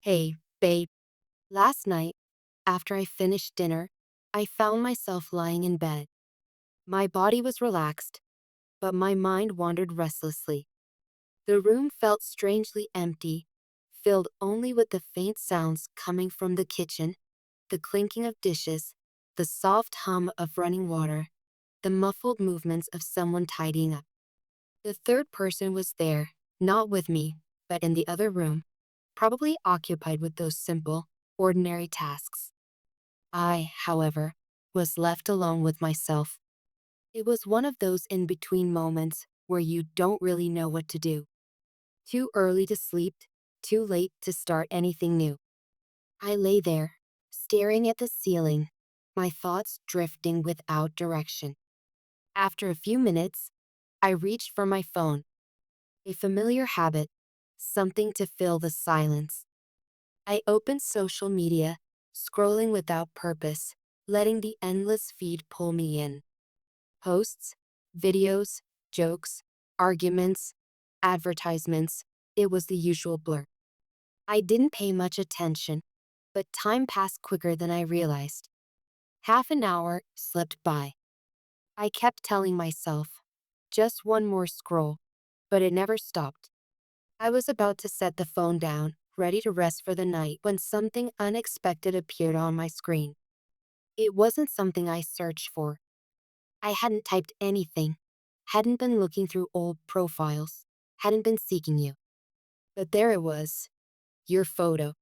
Hey, babe. Last night, after I finished dinner, I found myself lying in bed. My body was relaxed, but my mind wandered restlessly. The room felt strangely empty, filled only with the faint sounds coming from the kitchen, the clinking of dishes, the soft hum of running water, the muffled movements of someone tidying up. The third person was there, not with me, but in the other room, probably occupied with those simple, ordinary tasks. I, however, was left alone with myself. It was one of those in between moments where you don't really know what to do. Too early to sleep, too late to start anything new. I lay there, staring at the ceiling, my thoughts drifting without direction. After a few minutes, I reached for my phone, a familiar habit, something to fill the silence. I opened social media, scrolling without purpose, letting the endless feed pull me in. Posts, videos, jokes, arguments, advertisements. It was the usual blur. I didn't pay much attention, but time passed quicker than I realized. Half an hour slipped by. I kept telling myself, just one more scroll, but it never stopped. I was about to set the phone down, ready to rest for the night, when something unexpected appeared on my screen. It wasn't something I searched for. I hadn't typed anything, hadn't been looking through old profiles, hadn't been seeking you. But there it was, your photo.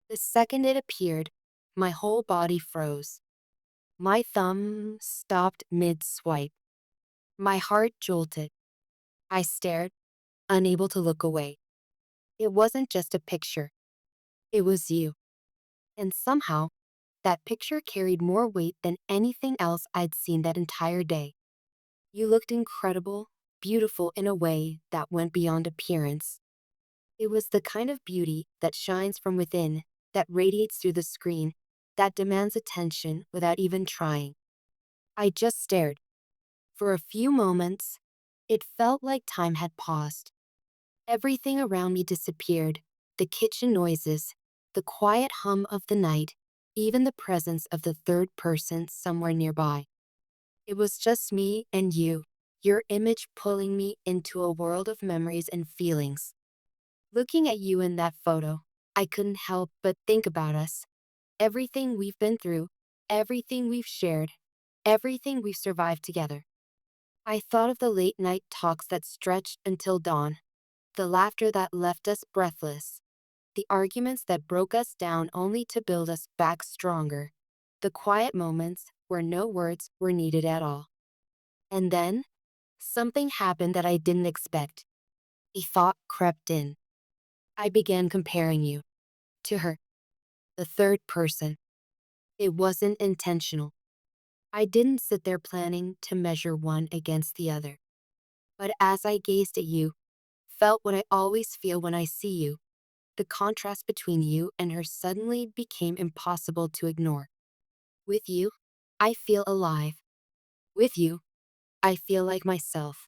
The second it appeared, my whole body froze. My thumb stopped mid-swipe. My heart jolted. I stared, unable to look away. It wasn't just a picture. It was you. And somehow, that picture carried more weight than anything else I'd seen that entire day. You looked incredible, beautiful in a way that went beyond appearance. It was the kind of beauty that shines from within, that radiates through the screen, that demands attention without even trying. I just stared. For a few moments, it felt like time had paused. Everything around me disappeared, the kitchen noises, the quiet hum of the night, even the presence of the third person somewhere nearby. It was just me and you, your image pulling me into a world of memories and feelings. Looking at you in that photo, I couldn't help but think about us. Everything we've been through, everything we've shared, everything we've survived together. I thought of the late night talks that stretched until dawn, the laughter that left us breathless, the arguments that broke us down only to build us back stronger, the quiet moments where no words were needed at all. And then, something happened that I didn't expect. A thought crept in. I began comparing you to her, the third person. It wasn't intentional. I didn't sit there planning to measure one against the other. But as I gazed at you, felt what I always feel when I see you, the contrast between you and her suddenly became impossible to ignore. With you, I feel alive. With you, I feel like myself.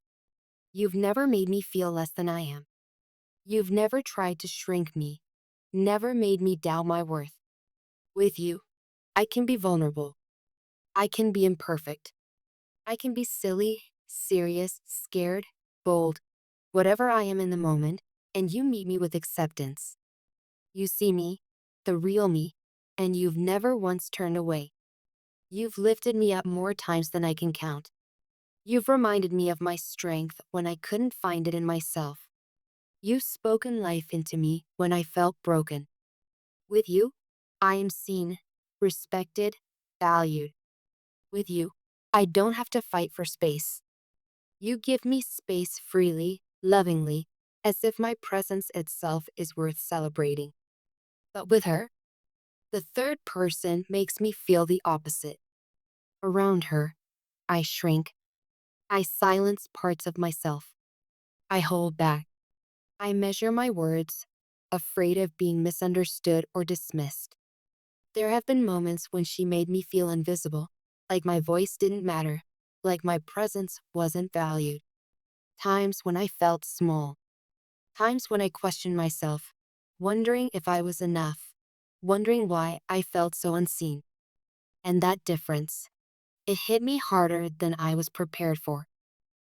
You've never made me feel less than I am. You've never tried to shrink me, never made me doubt my worth. With you, I can be vulnerable. I can be imperfect. I can be silly, serious, scared, bold, whatever I am in the moment, and you meet me with acceptance. You see me, the real me, and you've never once turned away. You've lifted me up more times than I can count. You've reminded me of my strength when I couldn't find it in myself. You've spoken life into me when I felt broken. With you, I am seen, respected, valued. With you, I don't have to fight for space. You give me space freely, lovingly, as if my presence itself is worth celebrating. But with her, the third person makes me feel the opposite. Around her, I shrink. I silence parts of myself. I hold back. I measure my words, afraid of being misunderstood or dismissed. There have been moments when she made me feel invisible, like my voice didn't matter, like my presence wasn't valued. Times when I felt small. Times when I questioned myself. wondering if I was enough, wondering why I felt so unseen. And that difference, it hit me harder than I was prepared for.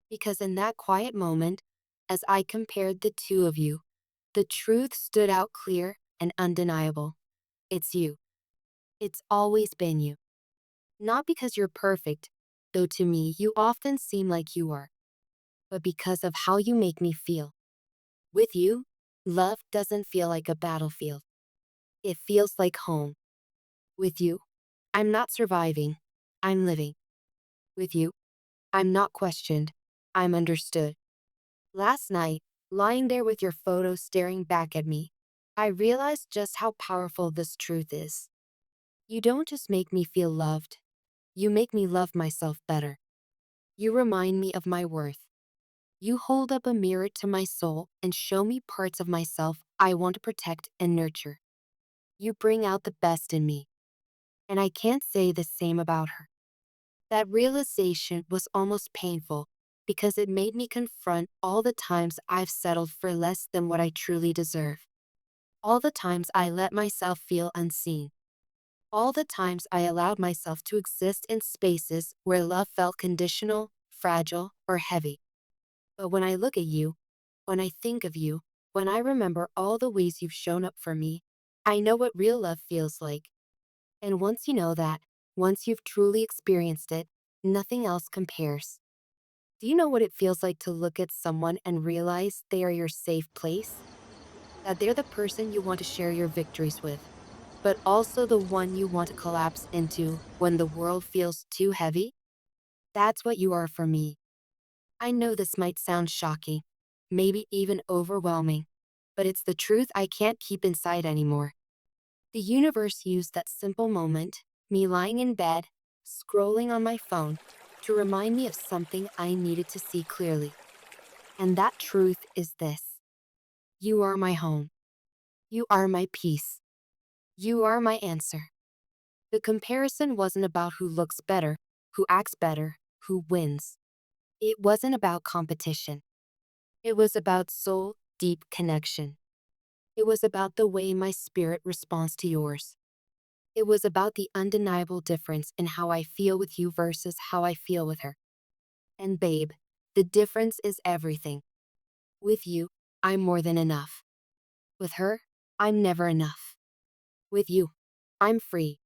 Because in that quiet moment, as I compared the two of you, the truth stood out clear and undeniable. It's you. It's always been you. Not because you're perfect, though to me you often seem like you are, but because of how you make me feel. With you, love doesn't feel like a battlefield. It feels like home. With you, I'm not surviving, I'm living. With you, I'm not questioned, I'm understood. Last night, lying there with your photo staring back at me, I realized just how powerful this truth is. You don't just make me feel loved, you make me love myself better. You remind me of my worth. You hold up a mirror to my soul and show me parts of myself I want to protect and nurture. You bring out the best in me. And I can't say the same about her. That realization was almost painful because it made me confront all the times I've settled for less than what I truly deserve. All the times I let myself feel unseen. All the times I allowed myself to exist in spaces where love felt conditional, fragile, or heavy. But when I look at you, when I think of you, when I remember all the ways you've shown up for me, I know what real love feels like. And once you know that, once you've truly experienced it, nothing else compares. Do you know what it feels like to look at someone and realize they are your safe place? That they're the person you want to share your victories with, but also the one you want to collapse into when the world feels too heavy? That's what you are for me. I know this might sound shocking, maybe even overwhelming, but it's the truth I can't keep inside anymore. The universe used that simple moment, me lying in bed, scrolling on my phone, to remind me of something I needed to see clearly. And that truth is this: you are my home. You are my peace. You are my answer. The comparison wasn't about who looks better, who acts better, who wins. It wasn't about competition. It was about soul deep connection. It was about the way my spirit responds to yours. It was about the undeniable difference in how I feel with you versus how I feel with her. And babe, the difference is everything. With you, I'm more than enough. With her, I'm never enough. With you, I'm free.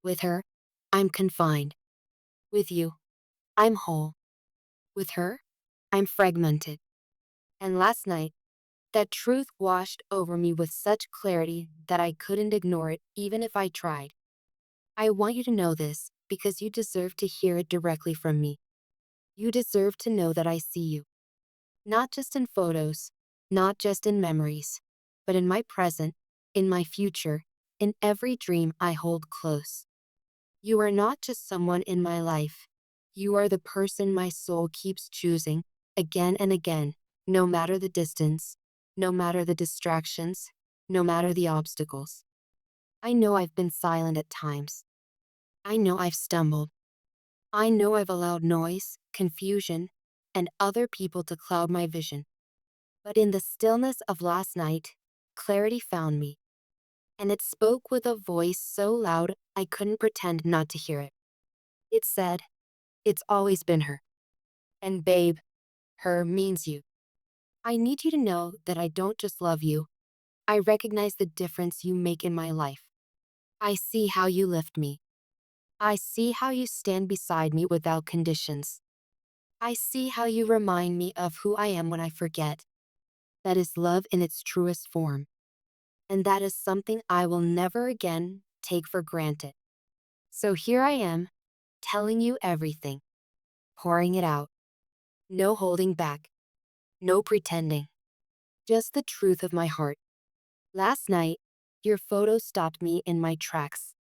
With her, I'm confined. With you, I'm whole. With her, I'm fragmented. And last night, that truth washed over me with such clarity that I couldn't ignore it even if I tried. I want you to know this because you deserve to hear it directly from me. You deserve to know that I see you. Not just in photos, not just in memories, but in my present, in my future, in every dream I hold close. You are not just someone in my life. You are the person my soul keeps choosing again and again, no matter the distance, no matter the distractions, no matter the obstacles. I know I've been silent at times. I know I've stumbled. I know I've allowed noise, confusion, and other people to cloud my vision. But in the stillness of last night, clarity found me, and it spoke with a voice so loud I couldn't pretend not to hear it. It said, "It's always been her. And babe, her means you. I need you to know that I don't just love you. I recognize the difference you make in my life. I see how you lift me. I see how you stand beside me without conditions. I see how you remind me of who I am when I forget. That is love in its truest form. And that is something I will never again take for granted. So here I am, telling you everything, pouring it out. No holding back, no pretending, just the truth of my heart. Last night, your photo stopped me in my tracks.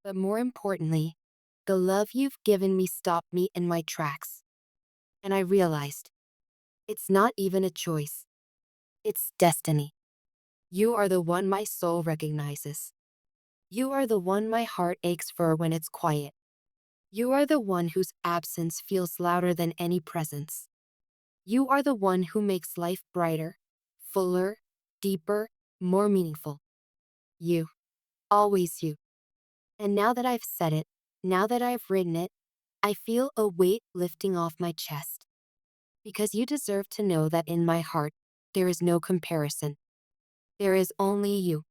But more importantly, the love you've given me stopped me in my tracks. And I realized, it's not even a choice. It's destiny. You are the one my soul recognizes. You are the one my heart aches for when it's quiet. You are the one whose absence feels louder than any presence. You are the one who makes life brighter, fuller, deeper, more meaningful. You. Always you. And now that I've said it, now that I've written it, I feel a weight lifting off my chest. Because you deserve to know that in my heart, there is no comparison. There is only you.